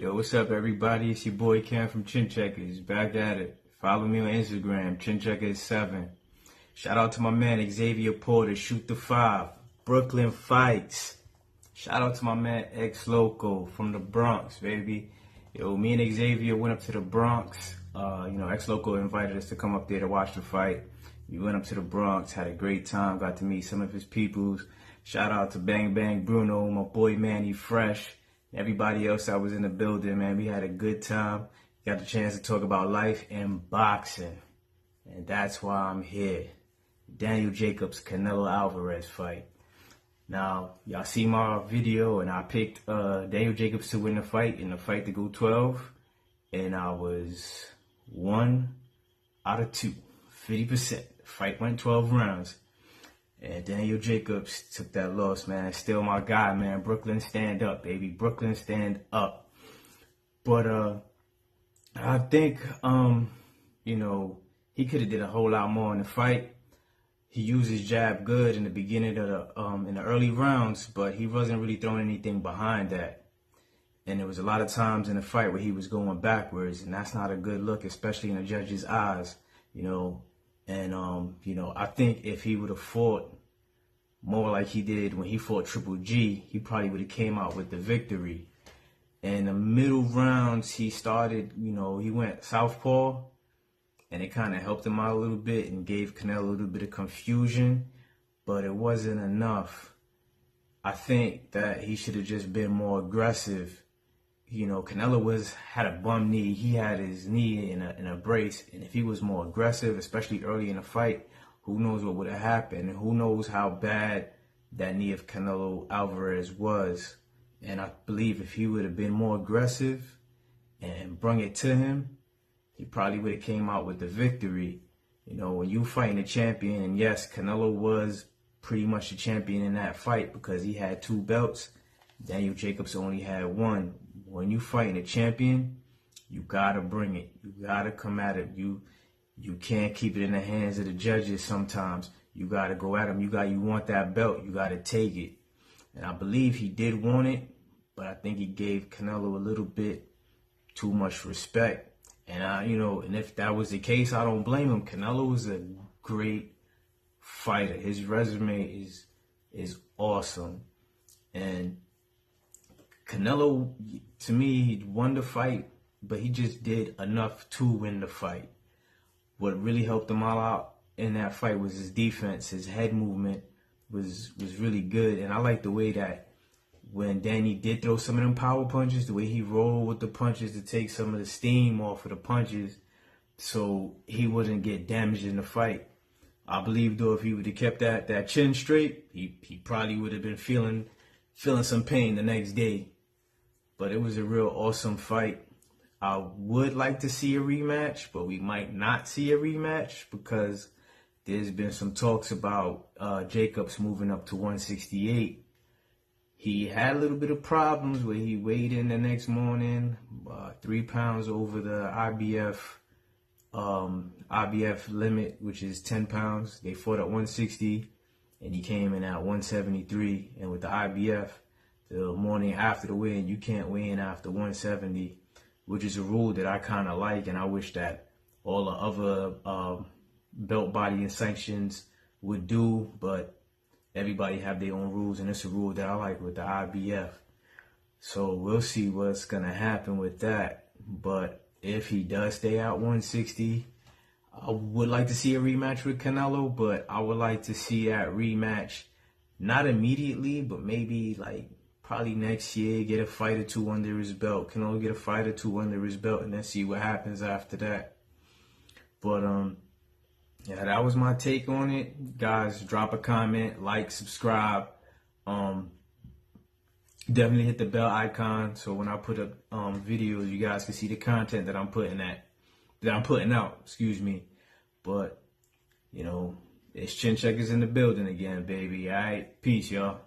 Yo, what's up, everybody? It's your boy Cam from Chin Checkers, back at it. Follow me on Instagram, ChinCheckers7. Shout out to my man Xavier Porter, Shoot the Five, Brooklyn Fights. Shout out to my man X Loco from the Bronx, baby. Yo, me and Xavier went up to the Bronx. X Loco invited us to come up there to watch the fight. We went up to the Bronx, had a great time, got to meet some of his peoples. Shout out to Bang Bang Bruno, my boy Manny Fresh. Everybody else that was in the building, man, we had a good time. Got the chance to talk about life and boxing. And that's why I'm here. Daniel Jacobs, Canelo Alvarez fight. Now, y'all see my video, and I picked Daniel Jacobs to win the fight, in the fight to go 12. And I was 1 out of 2, 50%. The fight went 12 rounds. And Daniel Jacobs took that loss, man. Still my guy, man. Brooklyn stand up, baby. Brooklyn stand up. But I think he could have did a whole lot more in the fight. He used his jab good in the beginning of the in the early rounds, but he wasn't really throwing anything behind that. And there was a lot of times in the fight where he was going backwards, and that's not a good look, especially in the judge's eyes, I think if he would have fought more like he did when he fought Triple G, he probably would have came out with the victory. In the middle rounds, he started, he went southpaw, and it kind of helped him out a little bit and gave Canelo a little bit of confusion, but it wasn't enough. I think that he should have just been more aggressive. Canelo had a bum knee. He had his knee in a brace. And if he was more aggressive, especially early in the fight, who knows what would have happened? And who knows how bad that knee of Canelo Alvarez was. And I believe if he would have been more aggressive and brung it to him, he probably would have came out with the victory. When you fighting a champion, and yes, Canelo was pretty much the champion in that fight because he had 2 belts. Daniel Jacobs only had 1. When you fighting a champion, you gotta bring it. You gotta come at it. You can't keep it in the hands of the judges sometimes. You gotta go at him. You want that belt. You gotta take it. And I believe he did want it, but I think he gave Canelo a little bit too much respect. And and if that was the case, I don't blame him. Canelo is a great fighter. His resume is awesome. And Canelo, to me, he won the fight, but he just did enough to win the fight. What really helped him all out in that fight was his defense. His head movement was really good. And I like the way that when Danny did throw some of them power punches, the way he rolled with the punches to take some of the steam off of the punches so he wouldn't get damaged in the fight. I believe, though, if he would have kept that chin straight, he probably would have been feeling some pain the next day. But it was a real awesome fight. I would like to see a rematch, but we might not see a rematch because there's been some talks about Jacobs moving up to 168. He had a little bit of problems where he weighed in the next morning, 3 pounds over the IBF limit, which is 10 pounds. They fought at 160, and he came in at 173. And with the IBF, the morning after the weigh-in, you can't weigh in after 170, which is a rule that I kind of like, and I wish that all the other belt body and sanctions would do, but everybody have their own rules, and it's a rule that I like with the IBF. So we'll see what's going to happen with that. But if he does stay at 160, I would like to see a rematch with Canelo, but I would like to see that rematch not immediately, but maybe probably next year, get a fight or 2 under his belt. Canelo get a fight or 2 under his belt, and then see what happens after that. But yeah, that was my take on it. Guys, drop a comment, like, subscribe. Definitely hit the bell icon so when I put up videos, you guys can see the content that I'm putting out. Excuse me. But it's Chin Checkers in the building again, baby. All right, peace, y'all.